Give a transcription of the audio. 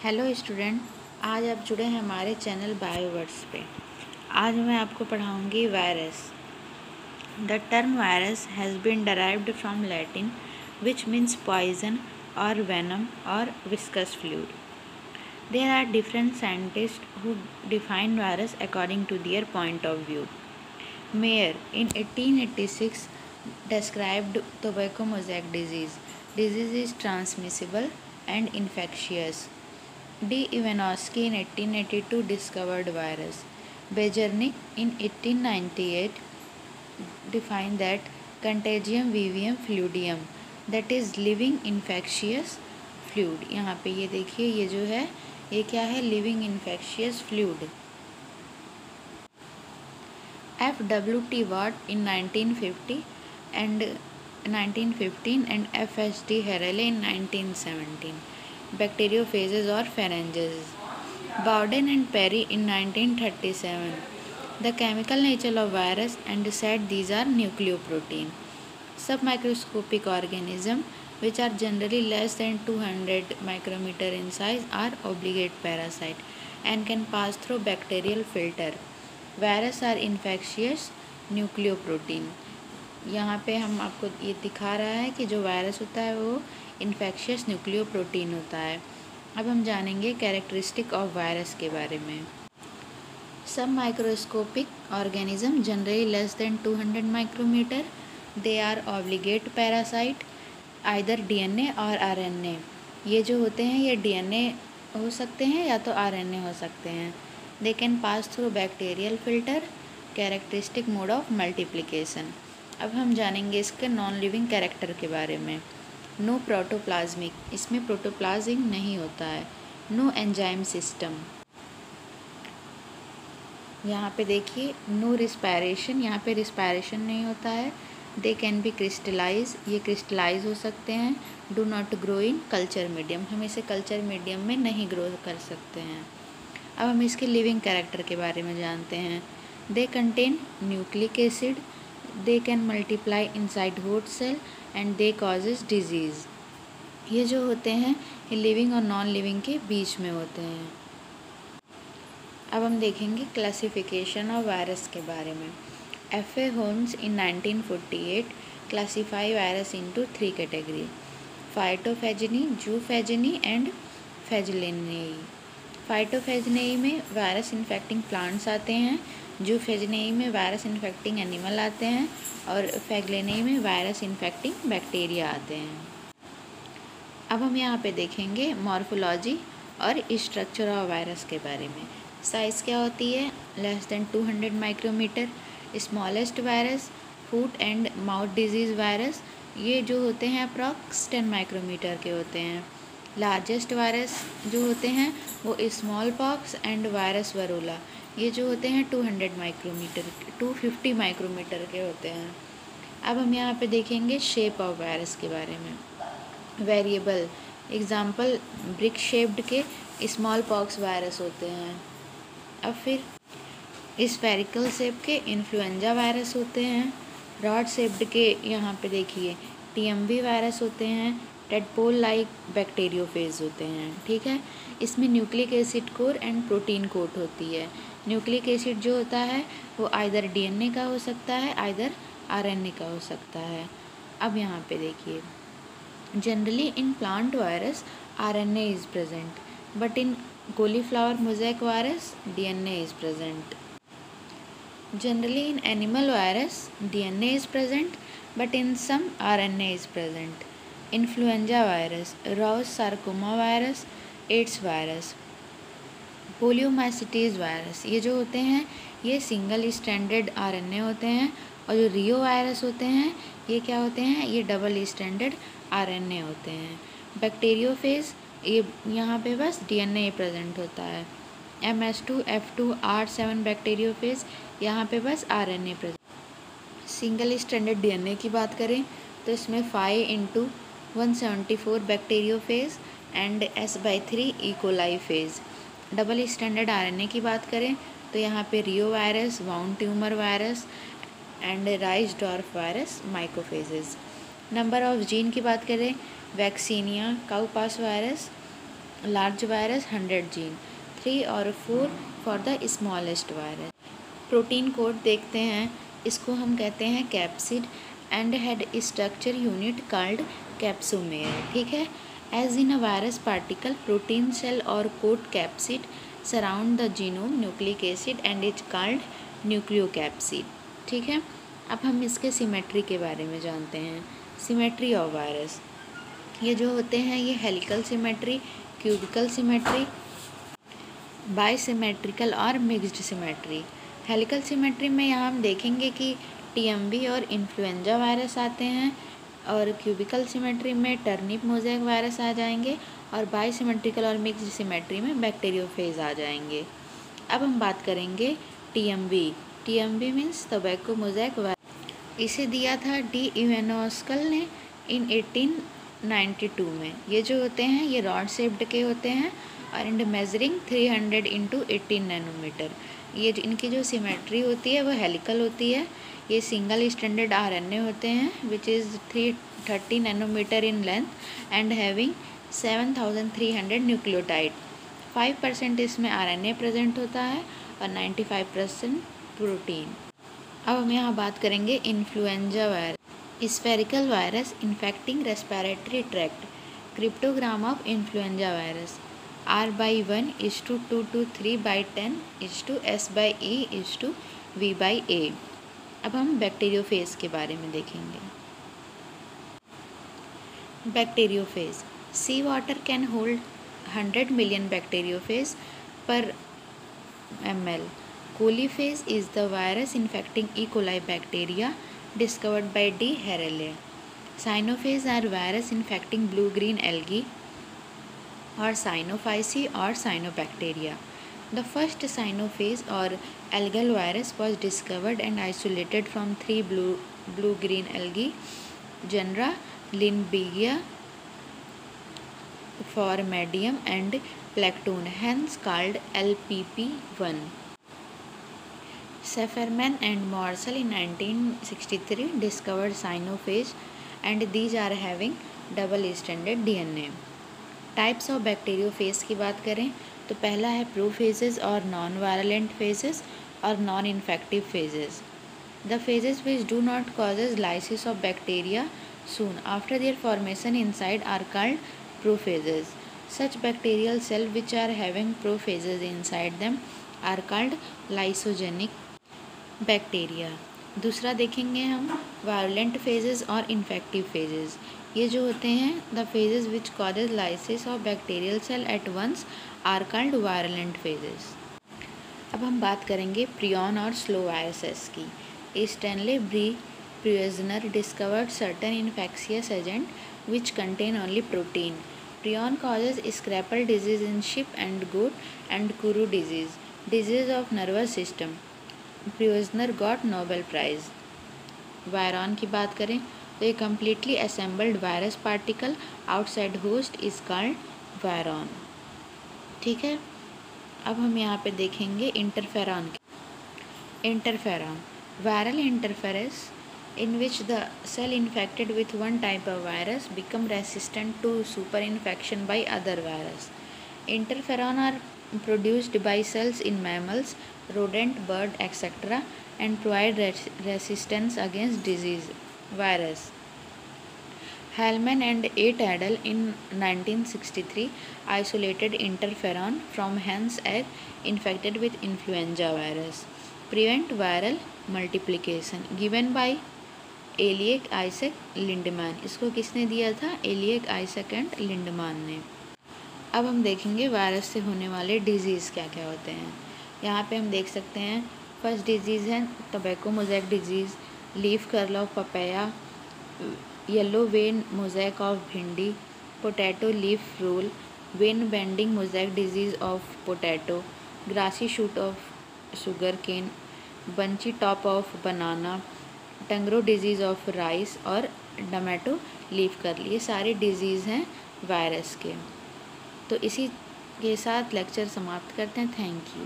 Hello student, आज आप जुड़े हैं हमारे चैनल बायोवर्ड्स पे। आज मैं आपको पढ़ाऊंगी virus. The term virus has been derived from Latin which means poison और वेनम और viscous fluid. There are different scientist who define virus according to their point of view. Mayer in 1886 described tobacco mosaic disease. Disease is transmissible and infectious. D. Ivanovsky in 1882 discovered virus. Bejernik in 1898 defined that contagium vivium fluidium, that is living infectious fluid. यहाँ पे ये देखिए, ये जो है ये क्या है, living infectious fluid. F.W.T. Watt in 1915 and F.H.D. Harrele in 1917. Bacteriophages or pharynges. Bowden and Perry in 1937. The chemical nature of virus and said these are nucleoprotein. Submicroscopic organisms which are generally less than 200 micrometer in size are obligate parasite and can pass through bacterial filter. Virus are infectious nucleoprotein. यहाँ पे हम आपको ये दिखा रहा है कि जो वायरस होता है वो इन्फेक्शियस न्यूक्लियोप्रोटीन होता है। अब हम जानेंगे कैरेक्टरिस्टिक ऑफ वायरस के बारे में। सब microscopic organism generally less than 200 micrometre. They are obligate parasite either DNA और आरएनए। ये जो होते हैं ये डीएनए हो सकते हैं या तो आरएनए हो सकते हैं। They can pass through bacterial filter. Characteristic mode of multiplication. अब हम जानेंगे इसके नॉन लिविंग कैरेक्टर के बारे में। नो प्रोटोप्लाज्मिक, इसमें प्रोटोप्लाज्म नहीं होता है। No enzyme system. यहाँ पे देखिए नो रिस्पायरेशन, यहाँ पे रिस्पायरेशन नहीं होता है। दे कैन बी क्रिस्टलाइज, ये क्रिस्टलाइज हो सकते हैं। Do not grow in culture medium, हम इसे कल्चर मीडियम में नहीं ग्रो कर सकते हैं। अब हम इसके लिविंग कैरेक्टर के बारे में जानते हैं। They contain nucleic acid, they can multiply inside host cell and they causes disease. ये जो होते हैं ये लिविंग और नॉन लिविंग के बीच में होते हैं। अब हम देखेंगे क्लासिफिकेशन ऑफ वायरस के बारे में। F.A. Holmes in 1948 classify virus into 3 category: phytophaginae, zoophaginae and phaginae. Phytophaginae में वायरस इन्फेक्टिंग प्लांट्स आते हैं, जूफेजनेई में वायरस इन्फेक्टिंग एनिमल आते हैं और फेगलेनेई में वायरस इन्फेक्टिंग बैक्टीरिया आते हैं। अब हम यहाँ पे देखेंगे मॉर्फोलॉजी और स्ट्रक्चर ऑफ वायरस के बारे में। साइज़ क्या होती है? Less than 200 micrometre. Smallest virus foot and mouth disease virus, ये जो होते हैं अप्रॉक्स 10 माइक्रोमीटर के होते हैं। लार्जेस्ट वायरस जो होते हैं वो small pox and virus Varola, ये जो होते हैं 200 माइक्रोमीटर 250 माइक्रोमीटर के होते हैं। अब हम यहाँ पे देखेंगे शेप ऑफ वायरस के बारे में। वेरिएबल एग्जांपल ब्रिक शेप्ड के स्मॉल पॉक्स वायरस होते हैं। अब फिर स्फेरिकल शेप के इन्फ्लुएंजा वायरस होते हैं। रॉड शेप्ड के यहाँ पे देखिए टीएमवी वायरस होते हैं। टेडपोल लाइक बैक्टीरियोफेज होते हैं। ठीक है, इसमें nucleic acid core and protein coat होती है। न्यूक्लिक एसिड जो होता है वो आइदर डीएनए का हो सकता है आइदर आरएनए का हो सकता है। अब यहाँ पे देखिए generally in plant virus RNA is present but in cauliflower mosaic virus DNA is present. Generally in animal virus DNA is present but in some RNA is present. Influenza virus, Rous sarcoma virus, AIDS virus, poliomyelitis virus, ये जो होते हैं ये single stranded RNA होते हैं। और जो रियो virus होते हैं ये क्या होते हैं? ये डबल स्ट्रैंडेड आरएनए होते हैं। बैक्टीरियोफेज, ये यहाँ पे बस डीएनए प्रेजेंट होता है। MS2 F2 R7 बैक्टीरियोफेज, यहाँ पे बस RNA present. Single stranded DNA की बात करें तो इसमें 5x174 bacteriophage and S/3 E coli phage. Double standard RNA की बात करें तो यहाँ पे reo virus, wound tumour virus and rice dwarf virus mycophages. Number of gene की बात करें vaccinia, cowpox virus, large virus 100 gene, 3 और 4 for the smallest virus. Protein code देखते हैं, इसको हम कहते हैं capsid and had structure unit called capsomere. ठीक है, as in a virus particle protein shell और coat capsid surround the genome nucleic acid and is called nucleocapsid. ठीक है, अब हम इसके सिमेट्री के बारे में जानते हैं। सिमेट्री ऑफ वायरस, ये जो होते हैं ये हेलिकल सिमेट्री, क्यूबिकल सिमेट्री, बायसिमेट्रिकल और मिक्स्ड सिमेट्री। हेलिकल सिमेट्री में यहाँ हम देखेंगे कि टीएमवी और इन्फ्लुएंजा वायरस आते हैं, और क्यूबिकल सिमेट्री में टर्निप मोज़ेक वायरस आ जाएंगे, और बायसिमेट्रिकल और मिक्स्ड सिमेट्री में बैक्टीरियोफेज आ जाएंगे। अब हम बात करेंगे TMV. TMV means tobacco mosaic virus. इसे दिया था डी इवेनोस्कल ने इन 1892 में। ये जो होते हैं ये रॉड शेप्ड के होते हैं और इन मेजरिंग 300 इंटू 18 नैनोमीटर। ये इनकी जो सिमेट्री होती है वो हेलिकल होती है। ये सिंगल स्टैंडर्ड आरएनए होते हैं which is 330 nanometre in length and having 7300 nucleotide. 5% इसमें आरएनए प्रेजेंट होता है और 95% प्रोटीन। अब हम यहाँ बात करेंगे influenza virus. Spherical virus infecting respiratory tract. Cryptogram of influenza virus R/1:2 to 3/10:S/E:V/A। अब हम बैक्टीरियोफेज के बारे में देखेंगे। Bacteriophage, sea water can hold 100 million bacteriophage per ml. कोलीफेज is the virus infecting E. coli bacteria discovered by D. Harrell. Cyanophage are virus infecting blue-green algae or cyanophyceae or cyanobacteria. The first cyanophage or algal virus was discovered and isolated from 3 blue-green algae genera Lindbergia, Formadium and Plankton, hence called LPP1. Safferman and Morsel in 1963 discovered cyanophage and these are having double-stranded DNA. Types of bacteriophage की बात करें तो पहला है prophages और non violent phages और non infective phages. The phages which do not causes lysis of bacteria soon after their formation inside are called prophages. Such bacterial cell which are having prophages inside them are called lysogenic bacteria. दूसरा देखेंगे हम violent phages और infective phages. ये जो होते हैं the phages which causes lysis of bacterial cell at once are called violent phages. अब हम बात करेंगे प्रियॉन और स्लो वायरसेस की। Stanley B Prusiner discovered certain infectious agent which contain only protein. Prion causes scrapie disease in sheep and goat and kuru disease of nervous system. Prusiner got Nobel prize. Virion की बात करें तो ये completely assembled virus particle outside host is called virion. ठीक है, अब हम यहाँ पे देखेंगे interferon. Interferon, viral interference in which the cell infected with one type of virus become resistant to super infection by other virus. Interferon are produced by cells in mammals, rodent, bird, etc. and provide resistance against disease virus. Hellman and A. Tadel in 1963 isolated interferon from hen's egg infected with influenza virus. Prevent viral multiplication given by iliac Isaac Lindeman. इसको किसने दिया था? Iliac Isaac and Lindeman ने। अब हम देखेंगे virus से होने वाले डिजीज़ क्या क्या होते हैं। यहाँ पे हम देख सकते हैं फर्स्ट डिजीज़ है tobacco mosaic disease, leaf curl of papaya, yellow vein mosaic of bhindi, potato leaf roll, vein bending mosaic disease of potato, grassy shoot of sugar cane, bunchy top of banana, tungro disease of rice और tomato leaf curl. ये सारे disease हैं virus के। तो इसी के साथ lecture समाप्त करते हैं। Thank you.